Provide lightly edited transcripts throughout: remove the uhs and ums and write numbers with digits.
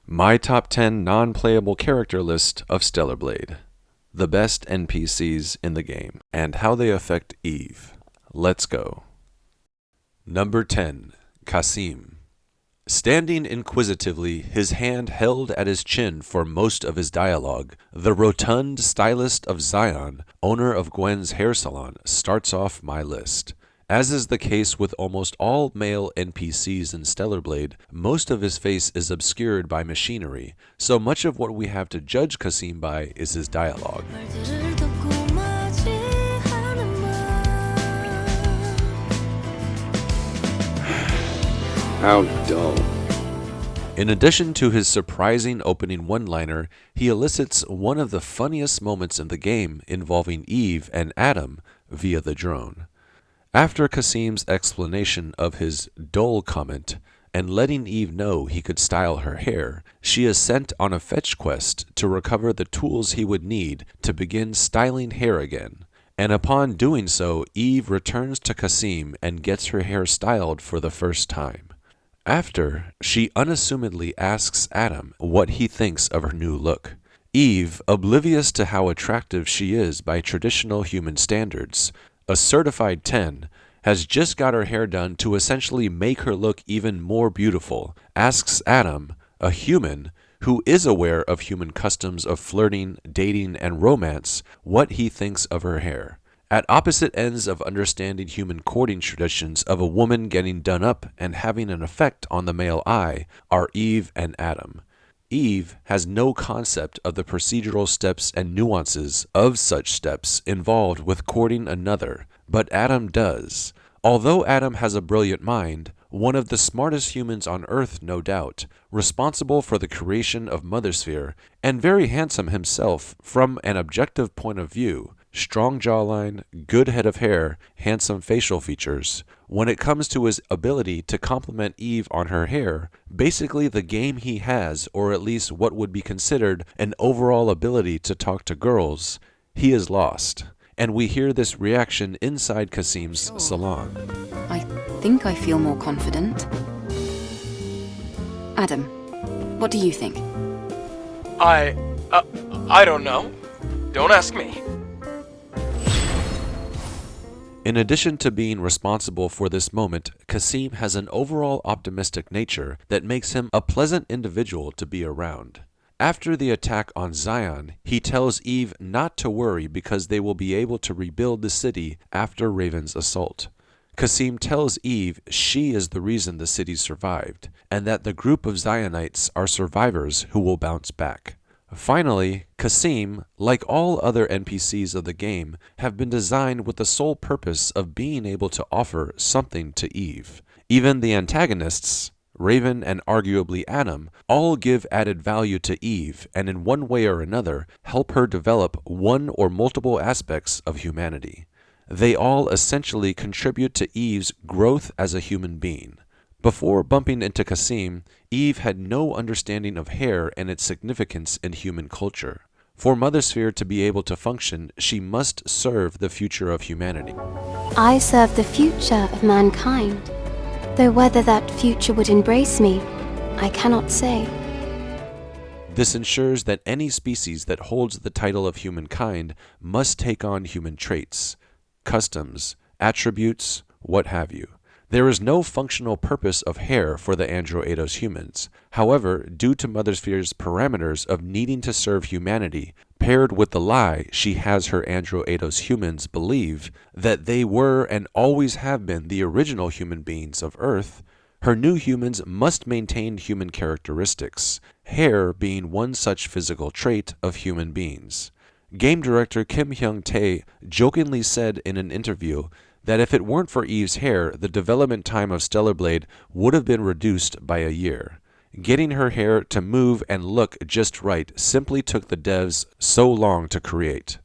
My top 10 non-playable character list of Stellar Blade. The best NPCs in the game, and how they affect Eve. Let's go. Number 10. Kasim. Standing inquisitively, his hand held at his chin for most of his dialogue, the rotund stylist of Zion, owner of Gwen's hair salon, starts off my list. As is the case with almost all male NPCs in Stellar Blade, most of his face is obscured by machinery, so much of what we have to judge Kasim by is his dialogue. How dull. In addition to his surprising opening one-liner, he elicits one of the funniest moments in the game involving Eve and Adam via the drone. After Kasim's explanation of his dull comment, and letting Eve know he could style her hair, she is sent on a fetch quest to recover the tools he would need to begin styling hair again. And upon doing so, Eve returns to Kasim and gets her hair styled for the first time. After, she unassumedly asks Adam what he thinks of her new look. Eve, oblivious to how attractive she is by traditional human standards, a certified 10, has just got her hair done to essentially make her look even more beautiful, asks Adam, a human, who is aware of human customs of flirting, dating, and romance, what he thinks of her hair. At opposite ends of understanding human courting traditions of a woman getting done up and having an effect on the male eye are Eve and Adam. Eve has no concept of the procedural steps and nuances of such steps involved with courting another, but Adam does. Although Adam has a brilliant mind, one of the smartest humans on Earth no doubt, responsible for the creation of Mothersphere, and very handsome himself from an objective point of view, strong jawline, good head of hair, handsome facial features. When it comes to his ability to compliment Eve on her hair, basically the game he has, or at least what would be considered an overall ability to talk to girls, he is lost. And we hear this reaction inside Kasim's salon. I think I feel more confident. Adam, what do you think? I don't know. Don't ask me. In addition to being responsible for this moment, Kasim has an overall optimistic nature that makes him a pleasant individual to be around. After the attack on Zion, he tells Eve not to worry because they will be able to rebuild the city after Raven's assault. Kasim tells Eve she is the reason the city survived, and that the group of Zionites are survivors who will bounce back. Finally, Kasim, like all other NPCs of the game, have been designed with the sole purpose of being able to offer something to Eve. Even the antagonists, Raven and arguably Adam, all give added value to Eve and in one way or another help her develop one or multiple aspects of humanity. They all essentially contribute to Eve's growth as a human being. Before bumping into Kasim, Eve had no understanding of hair and its significance in human culture. For Mothersphere to be able to function, she must serve the future of humanity. I serve the future of mankind, though whether that future would embrace me, I cannot say. This ensures that any species that holds the title of humankind must take on human traits, customs, attributes, what have you. There is no functional purpose of hair for the Androidos humans. However, due to Mothersphere's parameters of needing to serve humanity, paired with the lie she has her Androidos humans believe that they were and always have been the original human beings of Earth, her new humans must maintain human characteristics, hair being one such physical trait of human beings. Game director Kim Hyung-tae jokingly said in an interview that if it weren't for Eve's hair, the development time of Stellar Blade would have been reduced by a year. Getting her hair to move and look just right simply took the devs so long to create.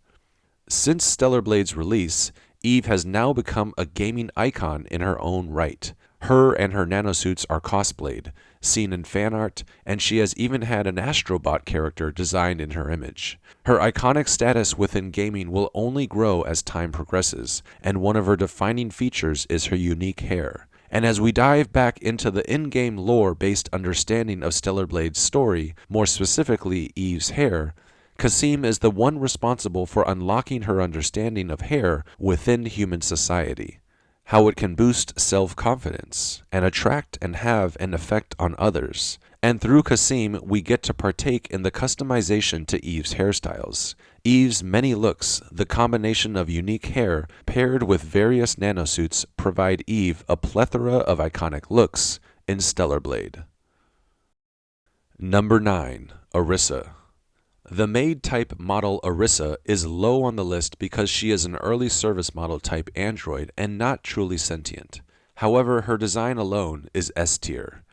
Since Stellar Blade's release, Eve has now become a gaming icon in her own right. Her and her nanosuits are cosplayed, seen in fan art, and she has even had an Astrobot character designed in her image. Her iconic status within gaming will only grow as time progresses, and one of her defining features is her unique hair. And as we dive back into the in-game lore-based understanding of Stellar Blade's story, more specifically Eve's hair, Kasim is the one responsible for unlocking her understanding of hair within human society, how it can boost self-confidence and attract and have an effect on others. And through Kasim, we get to partake in the customization to Eve's hairstyles. Eve's many looks, the combination of unique hair paired with various nanosuits, provide Eve a plethora of iconic looks in Stellar Blade. Number 9. Orisa. The maid-type model Orisa is low on the list because she is an early service model type android and not truly sentient. However, her design alone is S-tier.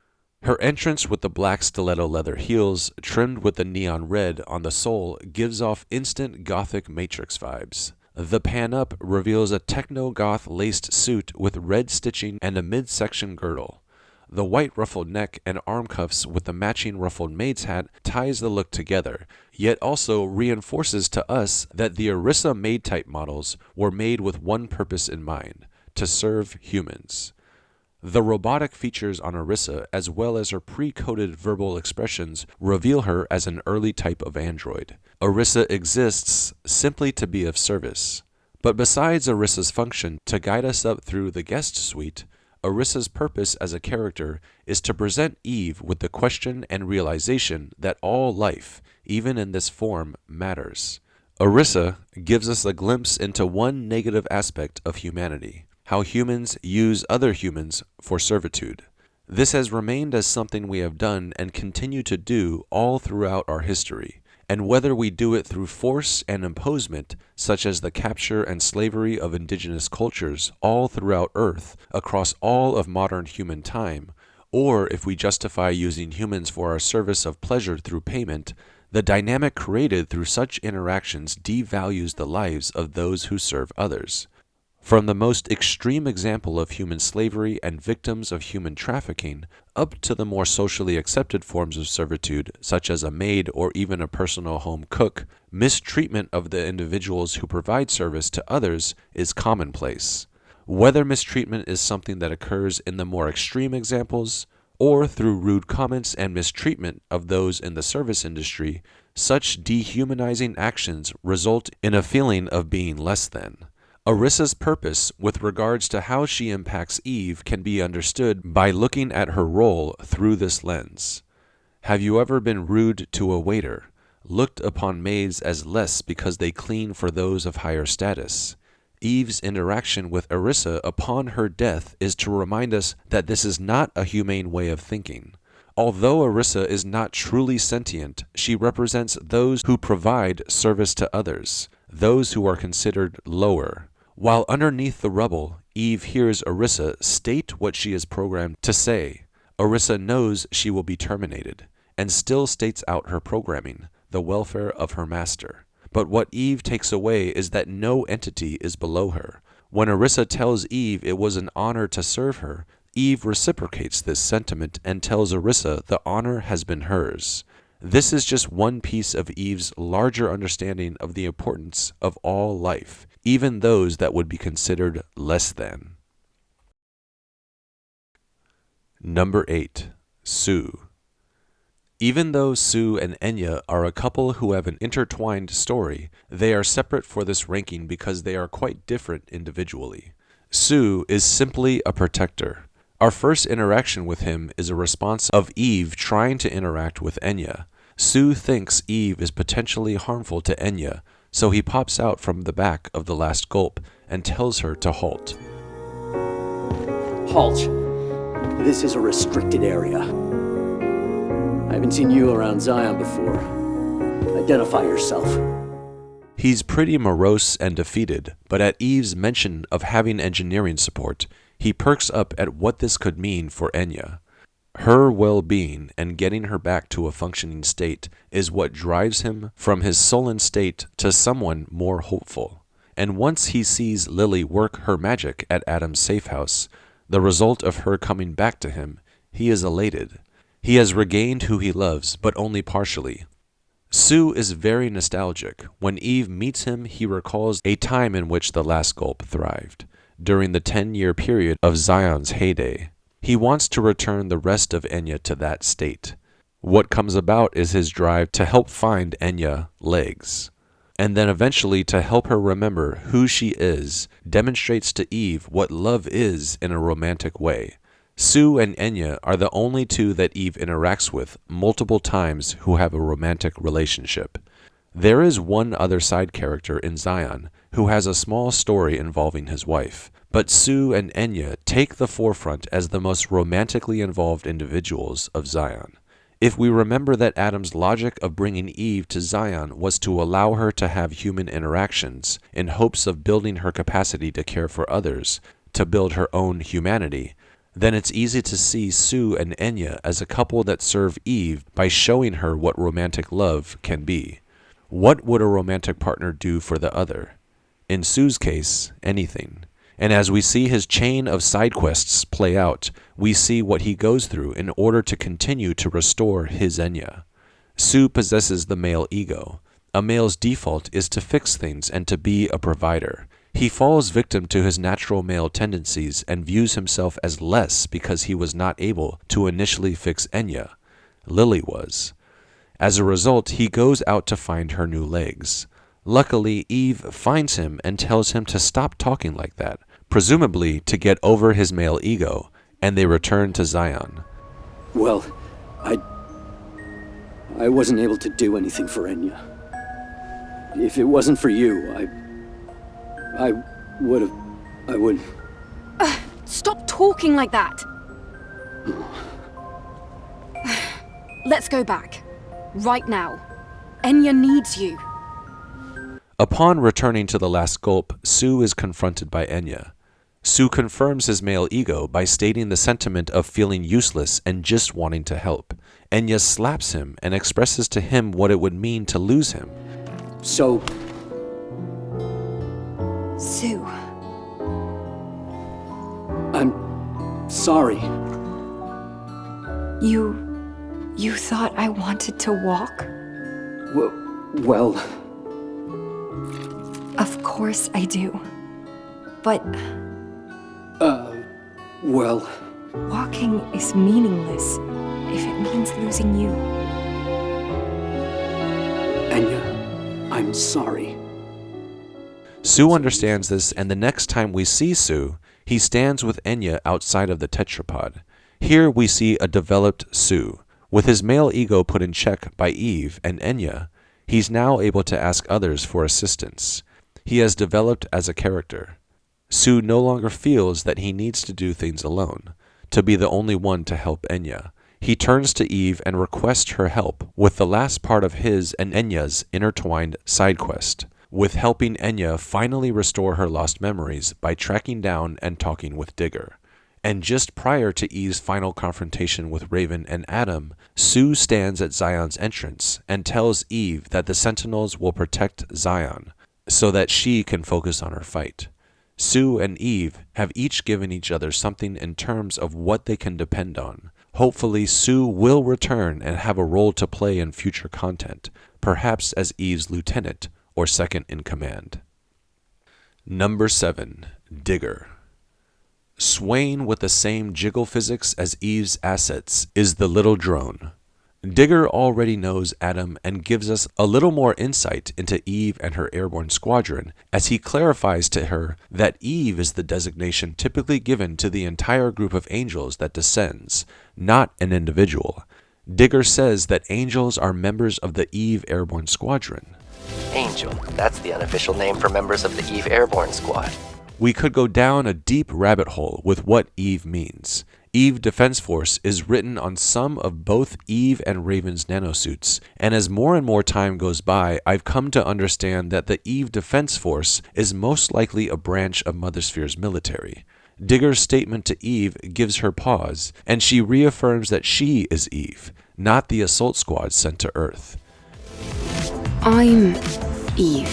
Her entrance with the black stiletto leather heels, trimmed with the neon red on the sole, gives off instant gothic Matrix vibes. The pan-up reveals a techno-goth laced suit with red stitching and a midsection girdle. The white ruffled neck and arm cuffs with the matching ruffled maid's hat ties the look together, yet also reinforces to us that the Orisa maid-type models were made with one purpose in mind: to serve humans. The robotic features on Orisa, as well as her pre-coded verbal expressions, reveal her as an early type of android. Orisa exists simply to be of service. But besides Orisa's function to guide us up through the guest suite, Orisa's purpose as a character is to present Eve with the question and realization that all life, even in this form, matters. Orisa gives us a glimpse into one negative aspect of humanity: how humans use other humans for servitude. This has remained as something we have done and continue to do all throughout our history, and whether we do it through force and imposement, such as the capture and slavery of indigenous cultures all throughout Earth across all of modern human time, or if we justify using humans for our service of pleasure through payment, the dynamic created through such interactions devalues the lives of those who serve others. From the most extreme example of human slavery and victims of human trafficking, up to the more socially accepted forms of servitude, such as a maid or even a personal home cook, mistreatment of the individuals who provide service to others is commonplace. Whether mistreatment is something that occurs in the more extreme examples, or through rude comments and mistreatment of those in the service industry, such dehumanizing actions result in a feeling of being less than. Orisa's purpose with regards to how she impacts Eve can be understood by looking at her role through this lens. Have you ever been rude to a waiter, looked upon maids as less because they clean for those of higher status? Eve's interaction with Orisa upon her death is to remind us that this is not a humane way of thinking. Although Orisa is not truly sentient, she represents those who provide service to others, those who are considered lower. While underneath the rubble, Eve hears Orisa state what she is programmed to say. Orisa knows she will be terminated, and still states out her programming, the welfare of her master. But what Eve takes away is that no entity is below her. When Orisa tells Eve it was an honor to serve her, Eve reciprocates this sentiment and tells Orisa the honor has been hers. This is just one piece of Eve's larger understanding of the importance of all life, even those that would be considered less than. Number 8. Sue. Even though Sue and Enya are a couple who have an intertwined story, they are separate for this ranking because they are quite different individually. Sue is simply a protector. Our first interaction with him is a response of Eve trying to interact with Enya. Sue thinks Eve is potentially harmful to Enya, so he pops out from the back of the last gulp and tells her to halt. Halt. This is a restricted area. I haven't seen you around Zion before. Identify yourself. He's pretty morose and defeated, but at Eve's mention of having engineering support, he perks up at what this could mean for Enya. Her well-being and getting her back to a functioning state is what drives him from his sullen state to someone more hopeful. And once he sees Lily work her magic at Adam's safe house, the result of her coming back to him, he is elated. He has regained who he loves, but only partially. Sue is very nostalgic. When Eve meets him, he recalls a time in which the last gulp thrived, during the 10-year period of Zion's heyday. He wants to return the rest of Enya to that state. What comes about is his drive to help find Enya legs, and then eventually to help her remember who she is, demonstrates to Eve what love is in a romantic way. Sue and Enya are the only two that Eve interacts with multiple times who have a romantic relationship. There is one other side character in Zion who has a small story involving his wife, but Sue and Enya take the forefront as the most romantically involved individuals of Zion. If we remember that Adam's logic of bringing Eve to Zion was to allow her to have human interactions in hopes of building her capacity to care for others, to build her own humanity, then it's easy to see Sue and Enya as a couple that serve Eve by showing her what romantic love can be. What would a romantic partner do for the other? In Sue's case, anything. And as we see his chain of side quests play out, we see what he goes through in order to continue to restore his Enya. Sue possesses the male ego. A male's default is to fix things and to be a provider. He falls victim to his natural male tendencies and views himself as less because he was not able to initially fix Enya. Lily was. As a result, he goes out to find her new legs. Luckily, Eve finds him and tells him to stop talking like that, presumably to get over his male ego, and they return to Zion. Well, I wasn't able to do anything for Enya. If it wasn't for you, I would... Stop talking like that! Let's go back. Right now. Enya needs you. Upon returning to the last gulp, Sue is confronted by Enya. Sue confirms his male ego by stating the sentiment of feeling useless and just wanting to help. Enya slaps him and expresses to him what it would mean to lose him. So... Sue. I'm sorry. You thought I wanted to walk? Well... Of course I do. But... well... Walking is meaningless if it means losing you. Enya, I'm sorry. Sue understands this, and the next time we see Sue, he stands with Enya outside of the tetrapod. Here we see a developed Sue. With his male ego put in check by Eve and Enya, he's now able to ask others for assistance. He has developed as a character. Sue no longer feels that he needs to do things alone, to be the only one to help Enya. He turns to Eve and requests her help with the last part of his and Enya's intertwined side quest, with helping Enya finally restore her lost memories by tracking down and talking with Digger. And just prior to Eve's final confrontation with Raven and Adam, Sue stands at Zion's entrance and tells Eve that the Sentinels will protect Zion, so that she can focus on her fight. Sue and Eve have each given each other something in terms of what they can depend on. Hopefully, Sue will return and have a role to play in future content, perhaps as Eve's lieutenant or second in command. Number 7. Digger. Swaying with the same jiggle physics as Eve's assets is the little drone. Digger already knows Adam and gives us a little more insight into Eve and her airborne squadron as he clarifies to her that Eve is the designation typically given to the entire group of angels that descends, not an individual. Digger says that angels are members of the Eve airborne squadron. Angel, that's the unofficial name for members of the Eve Airborne Squad. We could go down a deep rabbit hole with what Eve means. Eve Defense Force is written on some of both Eve and Raven's nanosuits, and as more and more time goes by, I've come to understand that the Eve Defense Force is most likely a branch of Mother Sphere's military. Digger's statement to Eve gives her pause, and she reaffirms that she is Eve, not the assault squad sent to Earth. I'm Eve.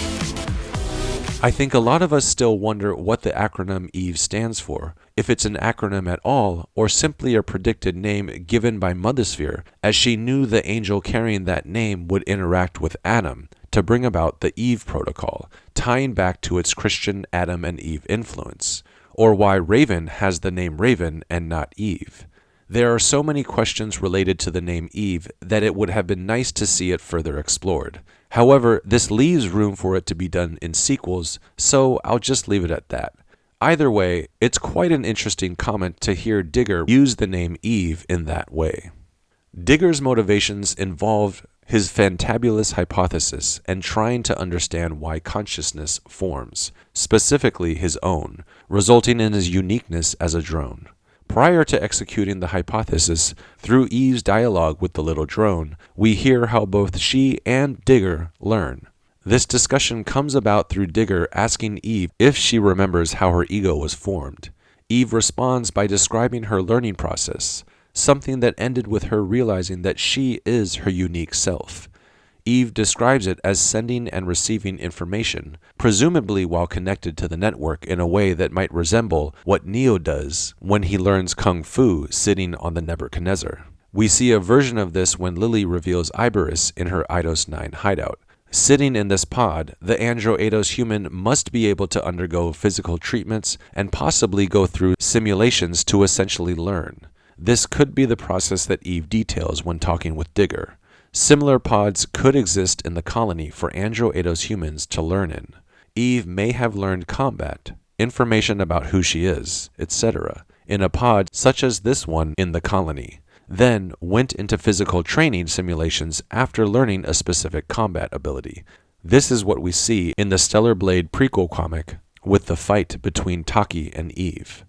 I think a lot of us still wonder what the acronym Eve stands for, if it's an acronym at all, or simply a predicted name given by Mother Sphere, as she knew the angel carrying that name would interact with Adam to bring about the Eve protocol, tying back to its Christian Adam and Eve influence. or why Raven has the name Raven and not Eve. There are so many questions related to the name Eve that it would have been nice to see it further explored. However, this leaves room for it to be done in sequels, so I'll just leave it at that. Either way, it's quite an interesting comment to hear Digger use the name Eve in that way. Digger's motivations involve his fantabulous hypothesis and trying to understand why consciousness forms, specifically his own, resulting in his uniqueness as a drone. Prior to executing the hypothesis, through Eve's dialogue with the little drone, we hear how both she and Digger learn. This discussion comes about through Digger asking Eve if she remembers how her ego was formed. Eve responds by describing her learning process, something that ended with her realizing that she is her unique self. Eve describes it as sending and receiving information, presumably while connected to the network in a way that might resemble what Neo does when he learns Kung Fu sitting on the Nebuchadnezzar. We see a version of this when Lily reveals Iberus in her Eidos 9 hideout. Sitting in this pod, the Andro Eidos human must be able to undergo physical treatments and possibly go through simulations to essentially learn. This could be the process that Eve details when talking with Digger. Similar pods could exist in the colony for Andro Eidos humans to learn in. Eve may have learned combat, information about who she is, etc., in a pod such as this one in the colony, then went into physical training simulations after learning a specific combat ability. This is what we see in the Stellar Blade prequel comic with the fight between Taki and Eve.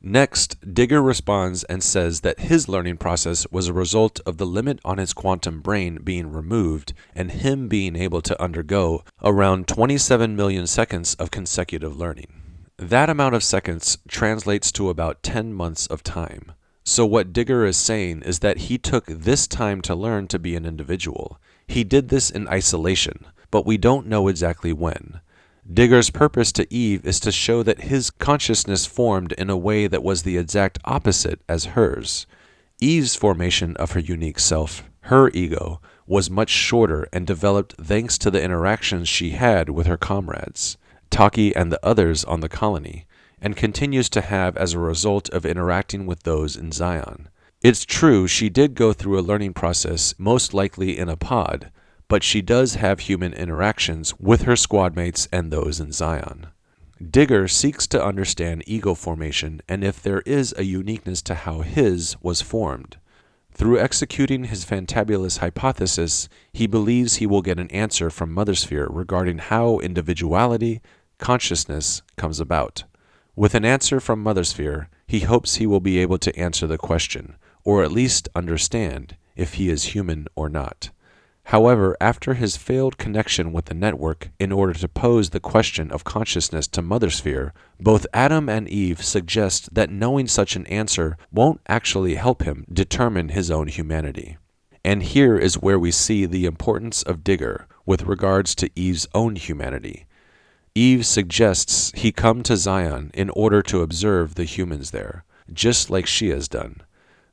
Next, Digger responds and says that his learning process was a result of the limit on his quantum brain being removed and him being able to undergo around 27 million seconds of consecutive learning. That amount of seconds translates to about 10 months of time. So what Digger is saying is that he took this time to learn to be an individual. He did this in isolation, but we don't know exactly when. Digger's purpose to Eve is to show that his consciousness formed in a way that was the exact opposite as hers. Eve's formation of her unique self, her ego, was much shorter and developed thanks to the interactions she had with her comrades, Taki and the others on the colony, and continues to have as a result of interacting with those in Zion. It's true she did go through a learning process, most likely in a pod, but she does have human interactions with her squad mates and those in Zion. Digger seeks to understand ego formation and if there is a uniqueness to how his was formed. Through executing his fantabulous hypothesis, he believes he will get an answer from Mothersphere regarding how individuality, consciousness, comes about. With an answer from Mothersphere, he hopes he will be able to answer the question, or at least understand if he is human or not. However, after his failed connection with the network in order to pose the question of consciousness to Mothersphere, both Adam and Eve suggest that knowing such an answer won't actually help him determine his own humanity. And here is where we see the importance of Digger with regards to Eve's own humanity. Eve suggests he come to Zion in order to observe the humans there, just like she has done.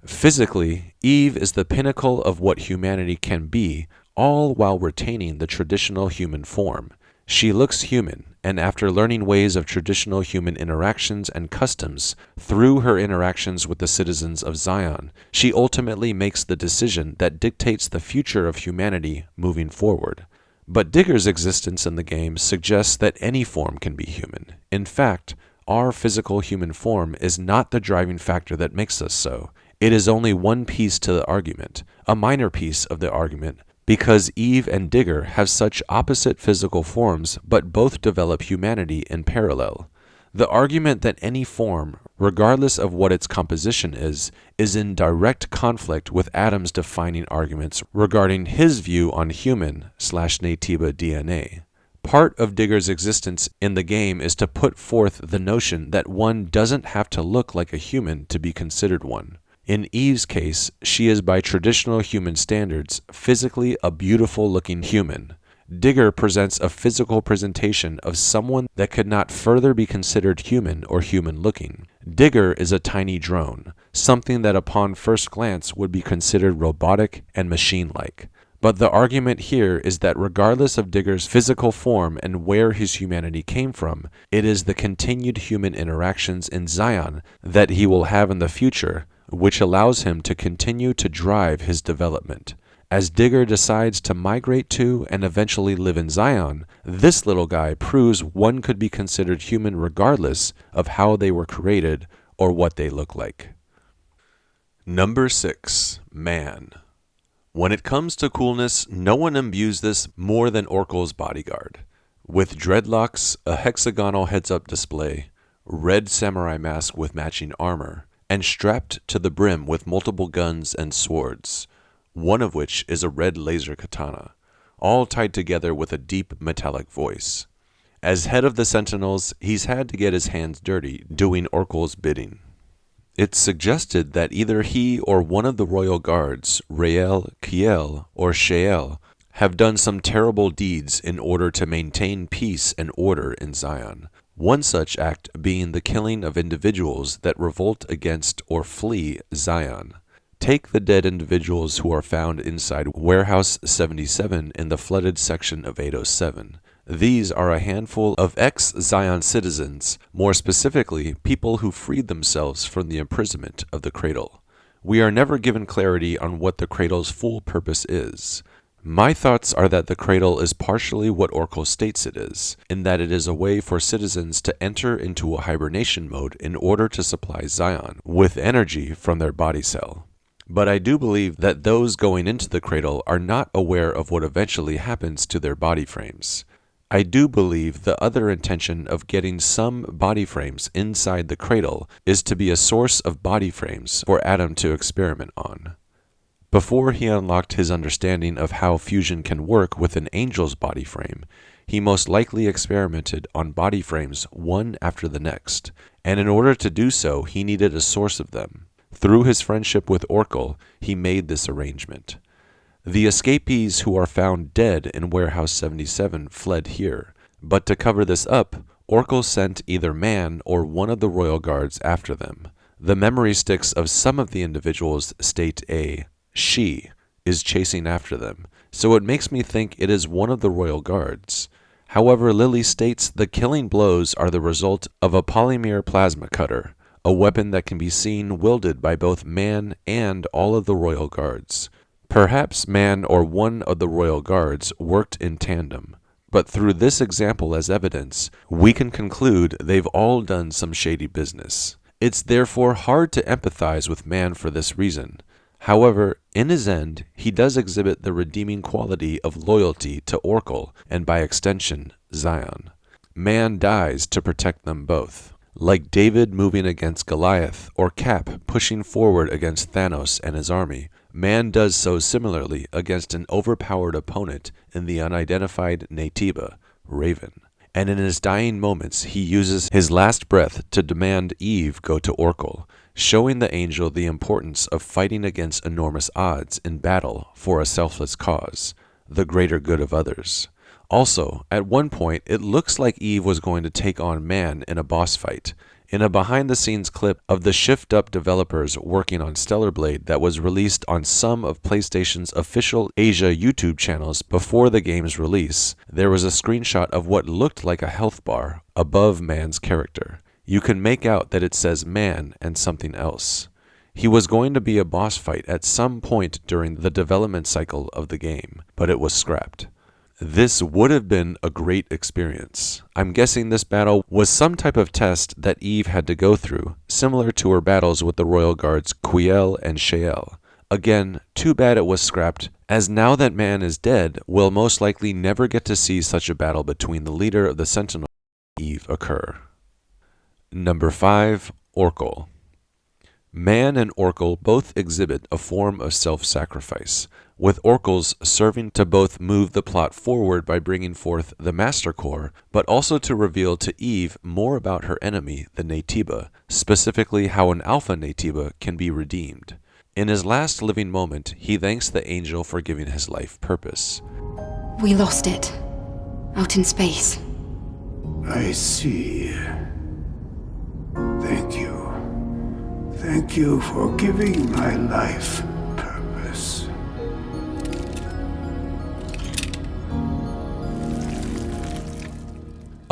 Physically, Eve is the pinnacle of what humanity can be, all while retaining the traditional human form. She looks human, and after learning ways of traditional human interactions and customs through her interactions with the citizens of Zion, she ultimately makes the decision that dictates the future of humanity moving forward. But Digger's existence in the game suggests that any form can be human. In fact, our physical human form is not the driving factor that makes us so. It is only one piece to the argument, a minor piece of the argument, because Eve and Digger have such opposite physical forms but both develop humanity in parallel. The argument that any form, regardless of what its composition is in direct conflict with Adam's defining arguments regarding his view on human/Naytiba DNA. Part of Digger's existence in the game is to put forth the notion that one doesn't have to look like a human to be considered one. In Eve's case, she is by traditional human standards physically a beautiful-looking human. Digger presents a physical presentation of someone that could not further be considered human or human-looking. Digger is a tiny drone, something that upon first glance would be considered robotic and machine-like. But the argument here is that regardless of Digger's physical form and where his humanity came from, it is the continued human interactions in Zion that he will have in the future which allows him to continue to drive his development. As Digger decides to migrate to and eventually live in Zion, this little guy proves one could be considered human regardless of how they were created or what they look like. Number 6. Man. When it comes to coolness, no one imbues this more than Orko's bodyguard. With dreadlocks, a hexagonal heads-up display, red samurai mask with matching armor, and strapped to the brim with multiple guns and swords, one of which is a red laser katana, all tied together with a deep metallic voice. As head of the Sentinels, he's had to get his hands dirty doing Orko's bidding. It's suggested that either he or one of the royal guards, Rael, Kiel, or Shael, have done some terrible deeds in order to maintain peace and order in Zion. One such act being the killing of individuals that revolt against or flee Zion. Take the dead individuals who are found inside Warehouse 77 in the flooded section of 807. These are a handful of ex-Zion citizens, more specifically, people who freed themselves from the imprisonment of the Cradle. We are never given clarity on what the Cradle's full purpose is. My thoughts are that the Cradle is partially what Orko states it is, in that it is a way for citizens to enter into a hibernation mode in order to supply Zion with energy from their body cell. But I do believe that those going into the Cradle are not aware of what eventually happens to their body frames. I do believe the other intention of getting some body frames inside the Cradle is to be a source of body frames for Adam to experiment on. Before he unlocked his understanding of how fusion can work with an angel's body frame, he most likely experimented on body frames one after the next, and in order to do so, he needed a source of them. Through his friendship with Orko, he made this arrangement. The escapees who are found dead in Warehouse 77 fled here, but to cover this up, Orko sent either Man or one of the royal guards after them. The memory sticks of some of the individuals state a she is chasing after them, so it makes me think it is one of the royal guards. However, Lily states the killing blows are the result of a polymer plasma cutter, a weapon that can be seen wielded by both Man and all of the royal guards. Perhaps Man or one of the royal guards worked in tandem, but through this example as evidence, we can conclude they've all done some shady business. It's therefore hard to empathize with Man for this reason. However, in his end, he does exhibit the redeeming quality of loyalty to Orko and by extension, Zion. Man dies to protect them both. Like David moving against Goliath or Cap pushing forward against Thanos and his army, Man does so similarly against an overpowered opponent in the unidentified Naytiba, Raven. And in his dying moments, he uses his last breath to demand Eve go to Orko, showing the angel the importance of fighting against enormous odds in battle for a selfless cause, the greater good of others. Also, at one point, it looks like Eve was going to take on Man in a boss fight. In a behind-the-scenes clip of the Shift Up developers working on Stellar Blade that was released on some of PlayStation's official Asia YouTube channels before the game's release, there was a screenshot of what looked like a health bar above Man's character. You can make out that it says Man and something else. He was going to be a boss fight at some point during the development cycle of the game, but it was scrapped. This would have been a great experience. I'm guessing this battle was some type of test that Eve had to go through, similar to her battles with the royal guards Quiel and Shael. Again, too bad it was scrapped, as now that Man is dead, we'll most likely never get to see such a battle between the leader of the Sentinels and Eve occur. Number 5. Orko. Man and Orko both exhibit a form of self-sacrifice, with Orko's serving to both move the plot forward by bringing forth the Master Core, but also to reveal to Eve more about her enemy, the Naytiba, specifically how an Alpha Naytiba can be redeemed. In his last living moment, he thanks the angel for giving his life purpose. We lost it. Out in space. I see. Thank you. Thank you for giving my life purpose.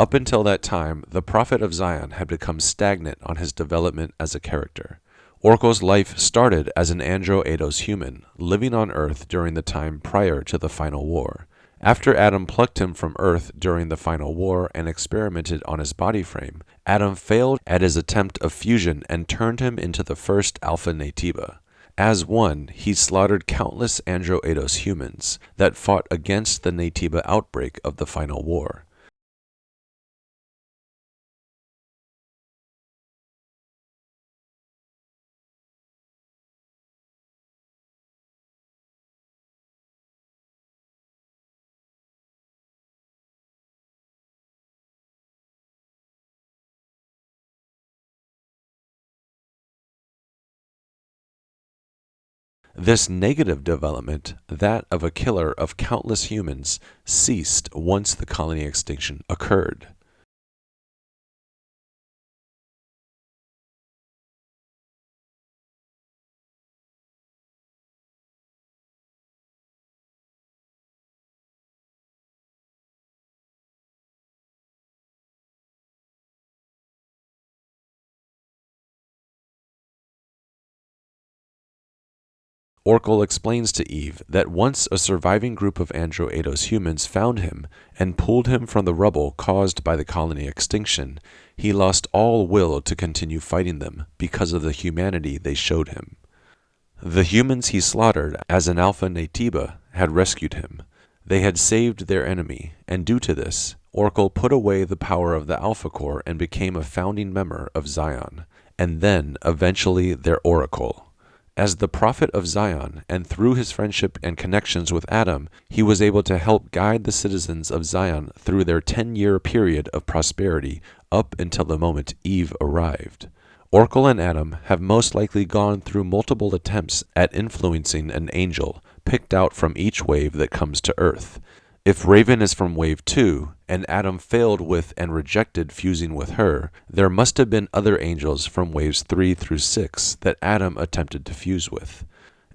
Up until that time, the Prophet of Zion had become stagnant on his development as a character. Orko's life started as an Andro-Eidos human, living on Earth during the time prior to the Final War. After Adam plucked him from Earth during the Final War and experimented on his body frame, Adam failed at his attempt of fusion and turned him into the first Alpha Naytiba. As one, he slaughtered countless Andro-Eidos humans that fought against the Naytiba outbreak of the Final War. This negative development, that of a killer of countless humans, ceased once the colony extinction occurred. Orko explains to Eve that once a surviving group of Andro-Eidos humans found him and pulled him from the rubble caused by the colony extinction, he lost all will to continue fighting them because of the humanity they showed him. The humans he slaughtered as an Alpha Naytiba had rescued him. They had saved their enemy, and due to this, Orko put away the power of the Alpha Core and became a founding member of Zion, and then eventually their Oracle. As the Prophet of Zion, and through his friendship and connections with Adam, he was able to help guide the citizens of Zion through their 10-year period of prosperity up until the moment Eve arrived. Orko and Adam have most likely gone through multiple attempts at influencing an angel, picked out from each wave that comes to Earth. If Raven is from Wave 2, and Adam failed with and rejected fusing with her, there must have been other angels from Waves 3 through 6 that Adam attempted to fuse with.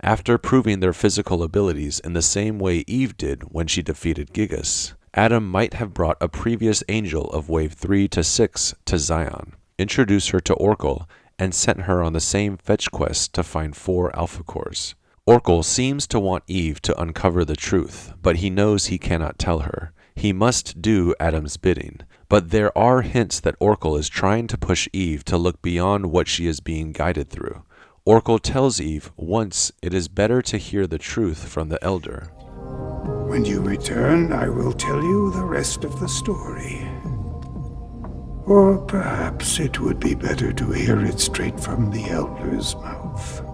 After proving their physical abilities in the same way Eve did when she defeated Gigas, Adam might have brought a previous angel of Wave 3 to 6 to Zion, introduced her to Orko, and sent her on the same fetch quest to find 4 Alpha Cores. Orko seems to want Eve to uncover the truth, but he knows he cannot tell her. He must do Adam's bidding, but there are hints that Orko is trying to push Eve to look beyond what she is being guided through. Orko tells Eve once it is better to hear the truth from the Elder. When you return, I will tell you the rest of the story. Or perhaps it would be better to hear it straight from the Elder's mouth.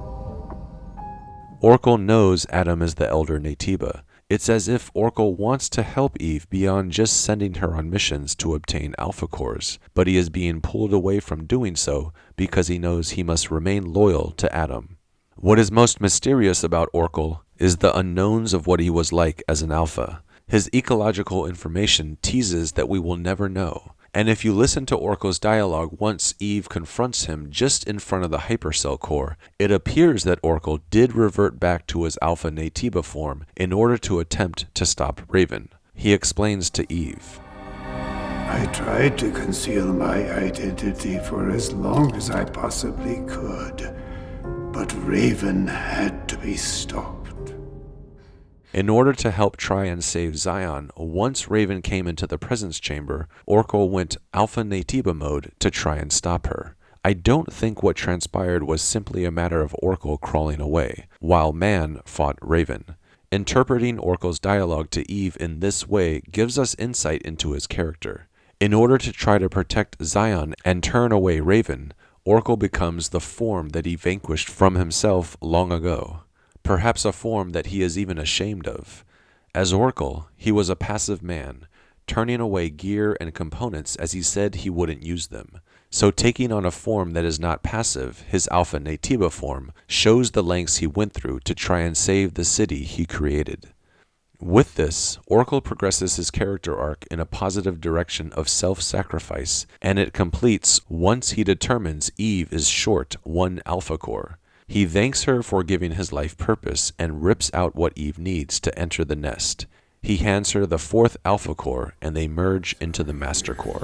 Orko knows Adam is the Elder Naytiba. It's as if Orko wants to help Eve beyond just sending her on missions to obtain Alpha Cores, but he is being pulled away from doing so because he knows he must remain loyal to Adam. What is most mysterious about Orko is the unknowns of what he was like as an Alpha. His ecological information teases that we will never know. And if you listen to Orko's dialogue once Eve confronts him just in front of the hypercell core, it appears that Orko did revert back to his Alpha Naytiba form in order to attempt to stop Raven. He explains to Eve, I tried to conceal my identity for as long as I possibly could, but Raven had to be stopped. In order to help try and save Zion, once Raven came into the presence chamber, Orko went Alpha Naytiba mode to try and stop her. I don't think what transpired was simply a matter of Orko crawling away, while Man fought Raven. Interpreting Orko's dialogue to Eve in this way gives us insight into his character. In order to try to protect Zion and turn away Raven, Orko becomes the form that he vanquished from himself long ago. Perhaps a form that he is even ashamed of. As Orko, he was a passive man, turning away gear and components as he said he wouldn't use them. So taking on a form that is not passive, his Alpha Naytiba form, shows the lengths he went through to try and save the city he created. With this, Orko progresses his character arc in a positive direction of self-sacrifice, and it completes once he determines Eve is short 1 Alpha Core. He thanks her for giving his life purpose and rips out what Eve needs to enter the nest. He hands her the 4th Alpha Core, and they merge into the Master Core.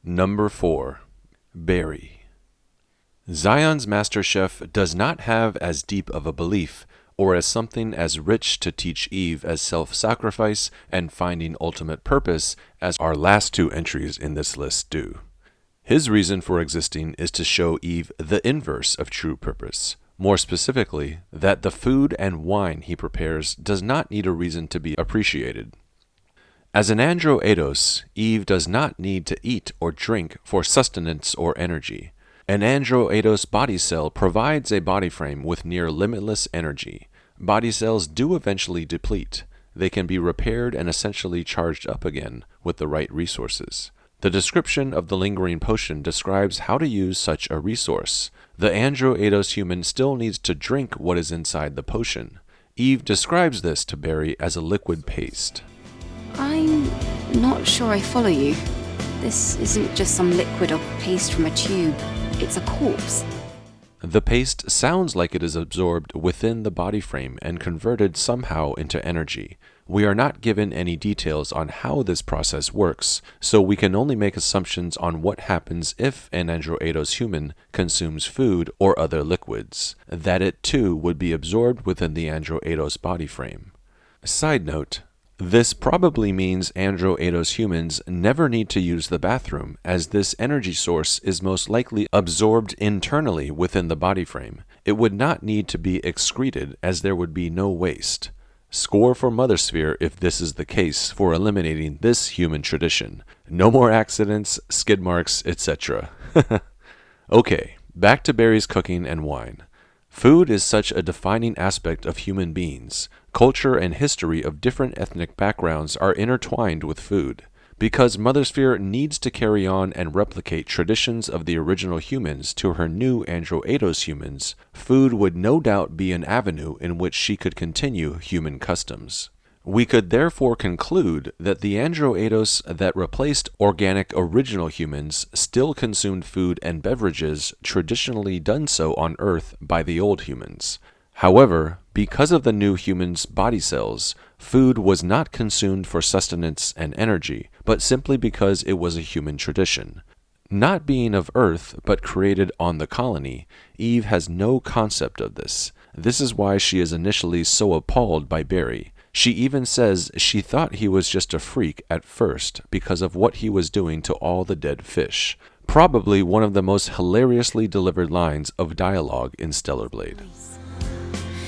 Number 4. Barry. Zion's Master Chef does not have as deep of a belief, or as something as rich to teach Eve as self-sacrifice and finding ultimate purpose as our last 2 entries in this list do. His reason for existing is to show Eve the inverse of true purpose. More specifically, that the food and wine he prepares does not need a reason to be appreciated. As an andro-eidos, Eve does not need to eat or drink for sustenance or energy. An andro-eidos body cell provides a body frame with near limitless energy. Body cells do eventually deplete. They can be repaired and essentially charged up again with the right resources. The description of the lingering potion describes how to use such a resource. The andro-eidos human still needs to drink what is inside the potion. Eve describes this to Barry as a liquid paste. I'm not sure I follow you. This isn't just some liquid or paste from a tube. It's a corpse. The paste sounds like it is absorbed within the body frame and converted somehow into energy. We are not given any details on how this process works, so we can only make assumptions on what happens if an andro-eidos human consumes food or other liquids, that it too would be absorbed within the andro-eidos body frame. Side note, this probably means andro-eidos humans never need to use the bathroom, as this energy source is most likely absorbed internally within the body frame. It would not need to be excreted, as there would be no waste. Score for Mothersphere if this is the case for eliminating this human tradition. No more accidents, skid marks, etc. Okay, back to Barry's cooking and wine. Food is such a defining aspect of human beings. Culture and history of different ethnic backgrounds are intertwined with food. Because Mothersphere needs to carry on and replicate traditions of the original humans to her new andro-eidos humans, food would no doubt be an avenue in which she could continue human customs. We could therefore conclude that the andro-eidos that replaced organic original humans still consumed food and beverages traditionally done so on Earth by the old humans. However, because of the new humans' body cells, food was not consumed for sustenance and energy, but simply because it was a human tradition. Not being of Earth, but created on the colony, Eve has no concept of this. This is why she is initially so appalled by Barry. She even says she thought he was just a freak at first because of what he was doing to all the dead fish. Probably one of the most hilariously delivered lines of dialogue in Stellar Blade.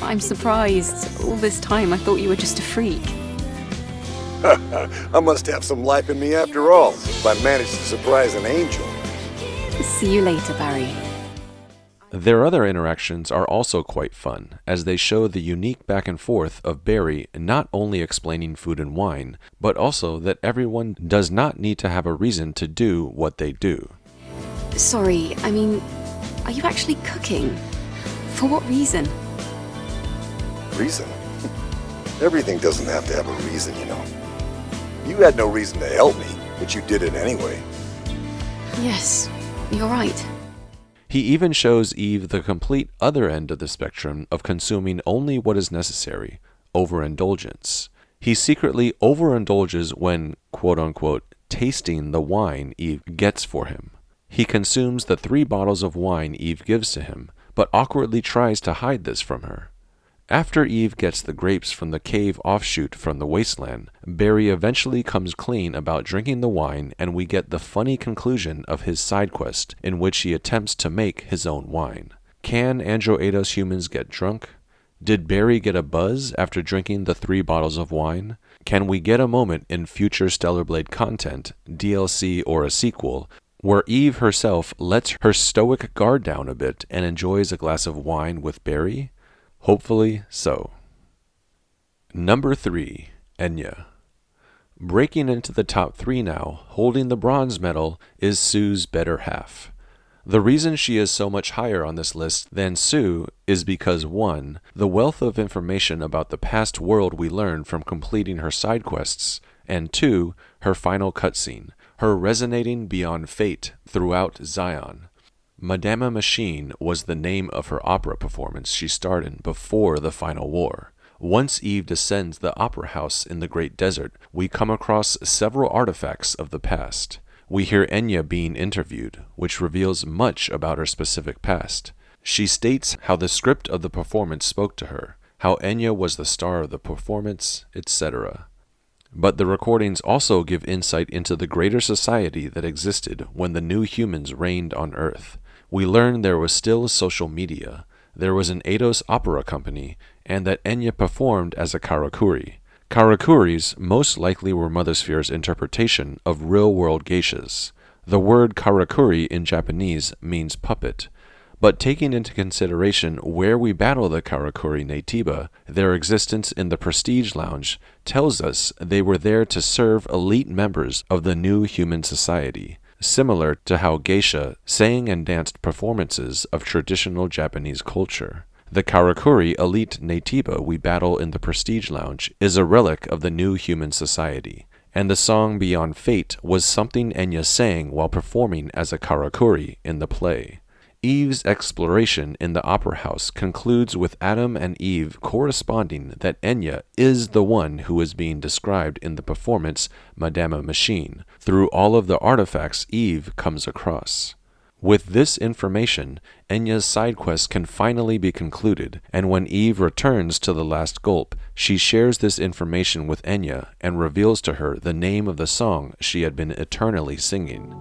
I'm surprised. All this time I thought you were just a freak. I must have some life in me after all, if I managed to surprise an angel. See you later, Barry. Their other interactions are also quite fun, as they show the unique back and forth of Barry not only explaining food and wine, but also that everyone does not need to have a reason to do what they do. Sorry, I mean, are you actually cooking? For what reason? Reason? Everything doesn't have to have a reason, you know. You had no reason to help me, but you did it anyway. Yes, you're right. He even shows Eve the complete other end of the spectrum of consuming only what is necessary, overindulgence. He secretly overindulges when, quote-unquote, tasting the wine Eve gets for him. He consumes the 3 bottles of wine Eve gives to him, but awkwardly tries to hide this from her. After Eve gets the grapes from the cave offshoot from the wasteland, Barry eventually comes clean about drinking the wine, and we get the funny conclusion of his side quest in which he attempts to make his own wine. Can andro-eidos humans get drunk? Did Barry get a buzz after drinking the 3 bottles of wine? Can we get a moment in future Stellar Blade content, DLC or a sequel, where Eve herself lets her stoic guard down a bit and enjoys a glass of wine with Barry? Hopefully so. Number 3, Enya. Breaking into the top 3 now, holding the bronze medal, is Sue's better half. The reason she is so much higher on this list than Sue is because 1. The wealth of information about the past world we learn from completing her side quests, and 2. Her final cutscene, her resonating beyond fate throughout Zion. Madama Machine was the name of her opera performance she starred in before the final war. Once Eve descends the opera house in the Great Desert, we come across several artifacts of the past. We hear Enya being interviewed, which reveals much about her specific past. She states how the script of the performance spoke to her, how Enya was the star of the performance, etc. But the recordings also give insight into the greater society that existed when the new humans reigned on Earth. We learn there was still social media, there was an Eidos opera company, and that Enya performed as a karakuri. Karakuris most likely were Mother Sphere's interpretation of real-world geishas. The word karakuri in Japanese means puppet, but taking into consideration where we battle the karakuri Natiba, their existence in the Prestige Lounge tells us they were there to serve elite members of the new human society, similar to how geisha sang and danced performances of traditional Japanese culture. The Karakuri elite Natiba we battle in the Prestige Lounge is a relic of the new human society, and the song Beyond Fate was something Enya sang while performing as a Karakuri in the play. Eve's exploration in the opera house concludes with Adam and Eve corresponding that Enya is the one who is being described in the performance Madama Machine, through all of the artifacts Eve comes across. With this information, Enya's side quest can finally be concluded, and when Eve returns to the last gulp, she shares this information with Enya and reveals to her the name of the song she had been eternally singing.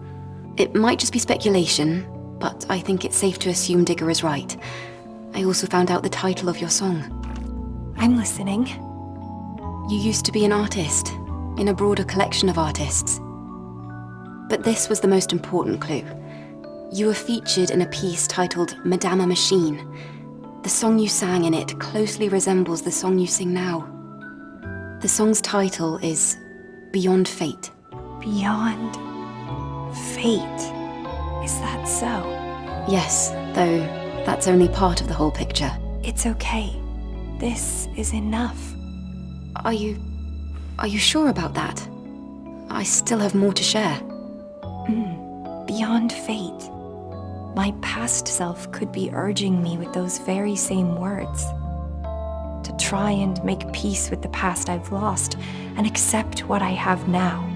It might just be speculation, but I think it's safe to assume Digger is right. I also found out the title of your song. I'm listening. You used to be an artist, in a broader collection of artists. But this was the most important clue. You were featured in a piece titled Madama Machine. The song you sang in it closely resembles the song you sing now. The song's title is Beyond Fate. Beyond Fate. Is that so? Yes, though that's only part of the whole picture. It's okay. This is enough. Are you sure about that? I still have more to share. Beyond fate. My past self could be urging me with those very same words. To try and make peace with the past I've lost and accept what I have now.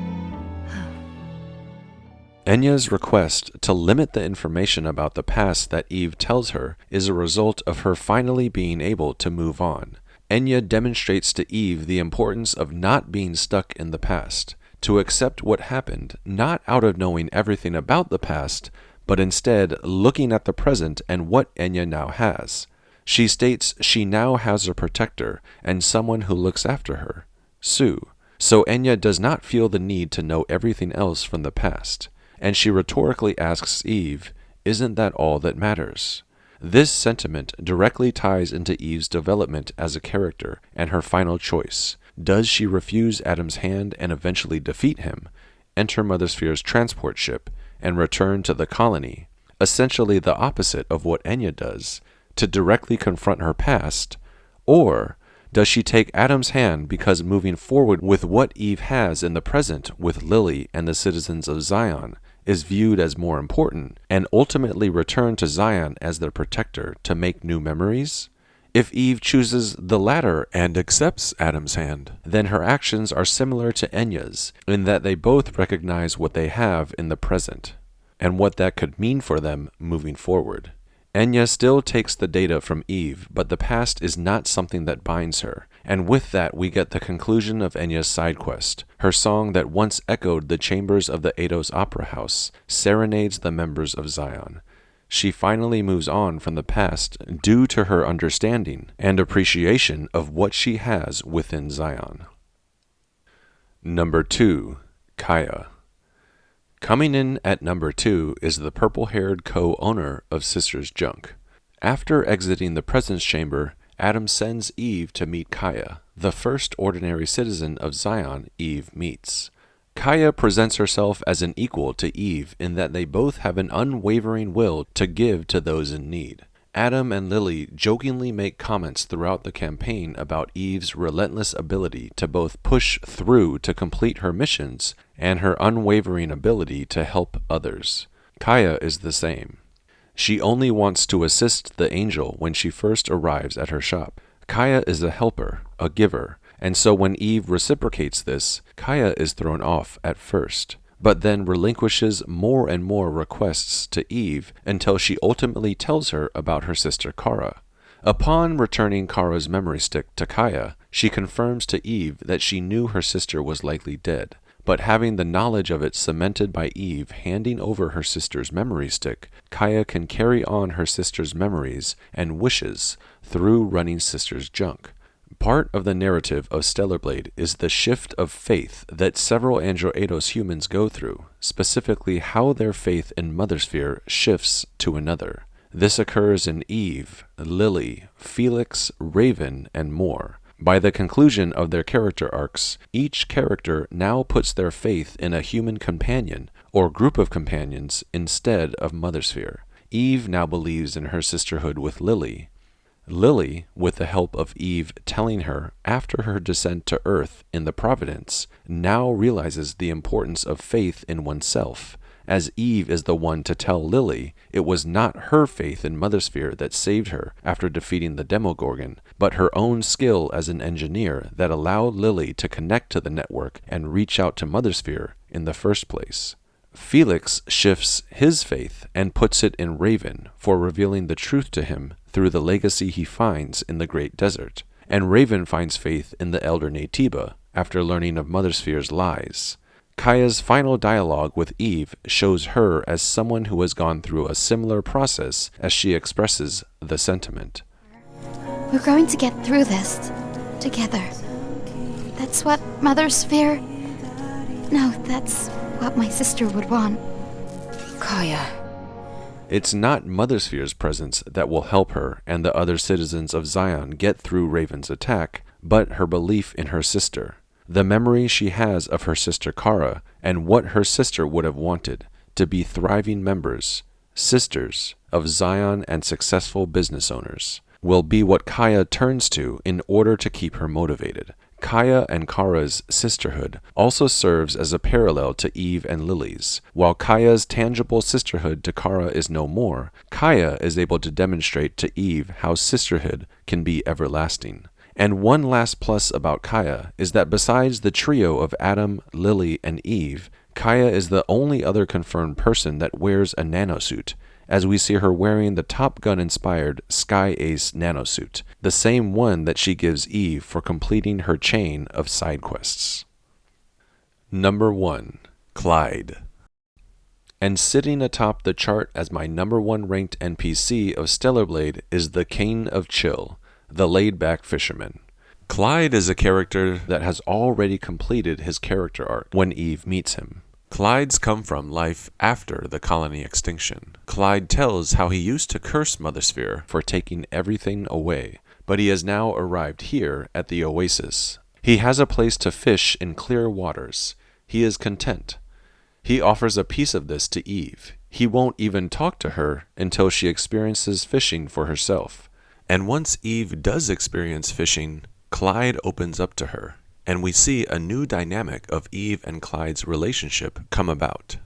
Enya's request to limit the information about the past that Eve tells her is a result of her finally being able to move on. Enya demonstrates to Eve the importance of not being stuck in the past, to accept what happened, not out of knowing everything about the past, but instead looking at the present and what Enya now has. She states she now has a protector and someone who looks after her, Sue, so Enya does not feel the need to know everything else from the past, and she rhetorically asks Eve, "Isn't that all that matters?" This sentiment directly ties into Eve's development as a character and her final choice. Does she refuse Adam's hand and eventually defeat him, enter Mother Sphere's transport ship, and return to the colony, essentially the opposite of what Enya does, to directly confront her past? Or does she take Adam's hand because moving forward with what Eve has in the present with Lily and the citizens of Zion is viewed as more important, and ultimately return to Zion as their protector to make new memories? If Eve chooses the latter and accepts Adam's hand, then her actions are similar to Enya's, in that they both recognize what they have in the present, and what that could mean for them moving forward. Enya still takes the data from Eve, but the past is not something that binds her, and with that we get the conclusion of Enya's side quest. Her song that once echoed the chambers of the Eidos Opera House serenades the members of Zion. She finally moves on from the past due to her understanding and appreciation of what she has within Zion. Number 2, Kaya. Coming in at number 2 is the purple-haired co-owner of Sister's Junk. After exiting the presence chamber, Adam sends Eve to meet Kaya, the first ordinary citizen of Zion Eve meets. Kaya presents herself as an equal to Eve in that they both have an unwavering will to give to those in need. Adam and Lily jokingly make comments throughout the campaign about Eve's relentless ability to both push through to complete her missions and her unwavering ability to help others. Kaya is the same. She only wants to assist the angel when she first arrives at her shop. Kaya is a helper, a giver, and so when Eve reciprocates this, Kaya is thrown off at first, but then relinquishes more and more requests to Eve until she ultimately tells her about her sister Kara. Upon returning Kara's memory stick to Kaya, she confirms to Eve that she knew her sister was likely dead, but having the knowledge of it cemented by Eve handing over her sister's memory stick, Kaya can carry on her sister's memories and wishes through running sister's junk. Part of the narrative of Stellar Blade is the shift of faith that several Andro Eidos humans go through, specifically how their faith in Mothersphere shifts to another. This occurs in Eve, Lily, Felix, Raven, and more. By the conclusion of their character arcs, each character now puts their faith in a human companion or group of companions instead of Mothersphere. Eve now believes in her sisterhood with Lily. Lily, with the help of Eve telling her after her descent to Earth in the Providence, now realizes the importance of faith in oneself, as Eve is the one to tell Lily it was not her faith in Mothersphere that saved her after defeating the Demogorgon, but her own skill as an engineer that allowed Lily to connect to the network and reach out to Mothersphere in the first place. Felix shifts his faith and puts it in Raven for revealing the truth to him through the legacy he finds in the Great Desert, and Raven finds faith in the Elder Naytiba after learning of Mothersphere's lies. Kaya's final dialogue with Eve shows her as someone who has gone through a similar process as she expresses the sentiment. We're going to get through this together. That's what Mothersphere... No, that's what my sister would want. Kaya. It's not Mothersphere's presence that will help her and the other citizens of Zion get through Raven's attack, but her belief in her sister. The memory she has of her sister Kara and what her sister would have wanted, to be thriving members, sisters of Zion and successful business owners, will be what Kaya turns to in order to keep her motivated. Kaya and Kara's sisterhood also serves as a parallel to Eve and Lily's. While Kaya's tangible sisterhood to Kara is no more, Kaya is able to demonstrate to Eve how sisterhood can be everlasting. And one last plus about Kaya is that besides the trio of Adam, Lily, and Eve, Kaya is the only other confirmed person that wears a nanosuit, as we see her wearing the Top Gun-inspired Sky Ace nanosuit, the same one that she gives Eve for completing her chain of side quests. Number 1. Clyde. And sitting atop the chart as my number 1 ranked NPC of Stellar Blade is the King of Chill, the laid-back fisherman. Clyde is a character that has already completed his character arc when Eve meets him. Clyde's come from life after the colony extinction. Clyde tells how he used to curse Mothersphere for taking everything away, but he has now arrived here at the Oasis. He has a place to fish in clear waters. He is content. He offers a piece of this to Eve. He won't even talk to her until she experiences fishing for herself. And once Eve does experience fishing, Clyde opens up to her, and we see a new dynamic of Eve and Clyde's relationship come about.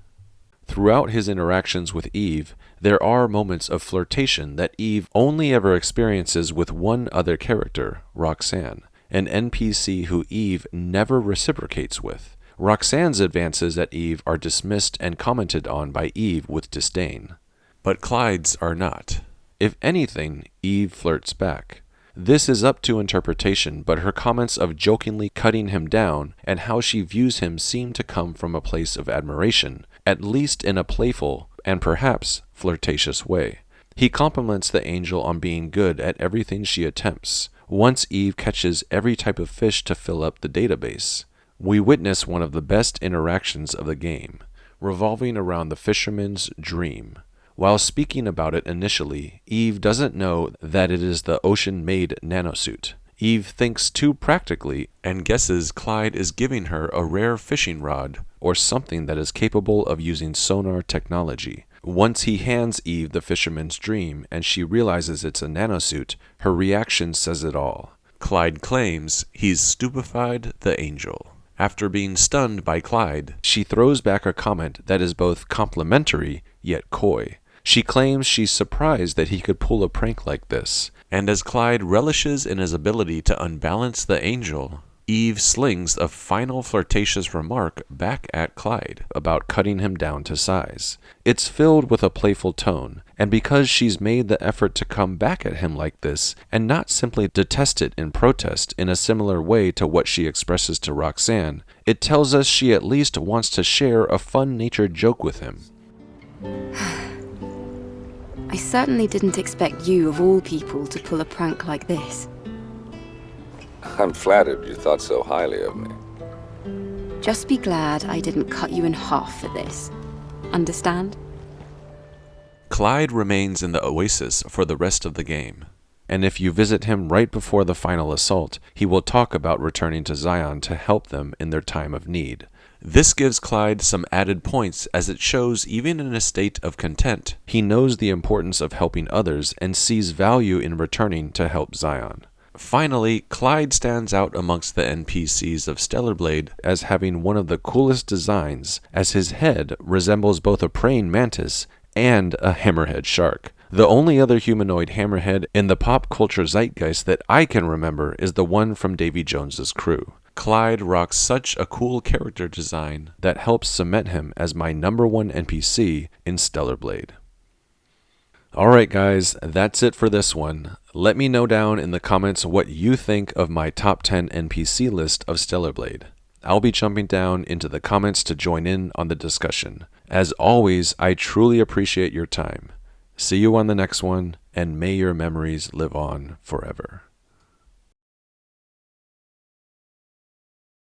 Throughout his interactions with Eve, there are moments of flirtation that Eve only ever experiences with one other character, Roxanne, an NPC who Eve never reciprocates with. Roxanne's advances at Eve are dismissed and commented on by Eve with disdain, but Clyde's are not. If anything, Eve flirts back. This is up to interpretation, but her comments of jokingly cutting him down and how she views him seem to come from a place of admiration, at least in a playful and perhaps flirtatious way. He compliments the angel on being good at everything she attempts. Once Eve catches every type of fish to fill up the database, we witness one of the best interactions of the game, revolving around the fisherman's dream. While speaking about it initially, Eve doesn't know that it is the ocean-made nanosuit. Eve thinks too practically and guesses Clyde is giving her a rare fishing rod or something that is capable of using sonar technology. Once he hands Eve the fisherman's dream and she realizes it's a nanosuit, her reaction says it all. Clyde claims he's stupefied the angel. After being stunned by Clyde, she throws back a comment that is both complimentary yet coy. She claims she's surprised that he could pull a prank like this, and as Clyde relishes in his ability to unbalance the angel, Eve slings a final flirtatious remark back at Clyde about cutting him down to size. It's filled with a playful tone, and because she's made the effort to come back at him like this, and not simply detest it in protest in a similar way to what she expresses to Roxanne, it tells us she at least wants to share a fun-natured joke with him. I certainly didn't expect you, of all people, to pull a prank like this. I'm flattered you thought so highly of me. Just be glad I didn't cut you in half for this. Understand? Clyde remains in the Oasis for the rest of the game, and if you visit him right before the final assault, he will talk about returning to Zion to help them in their time of need. This gives Clyde some added points as it shows even in a state of content, he knows the importance of helping others and sees value in returning to help Zion. Finally, Clyde stands out amongst the NPCs of Stellar Blade as having one of the coolest designs, as his head resembles both a praying mantis and a hammerhead shark. The only other humanoid hammerhead in the pop culture zeitgeist that I can remember is the one from Davy Jones's crew. Clyde rocks such a cool character design that helps cement him as my #1 NPC in Stellar Blade. Alright guys, that's it for this one. Let me know down in the comments what you think of my top 10 NPC list of Stellar Blade. I'll be jumping down into the comments to join in on the discussion. As always, I truly appreciate your time. See you on the next one, and may your memories live on forever.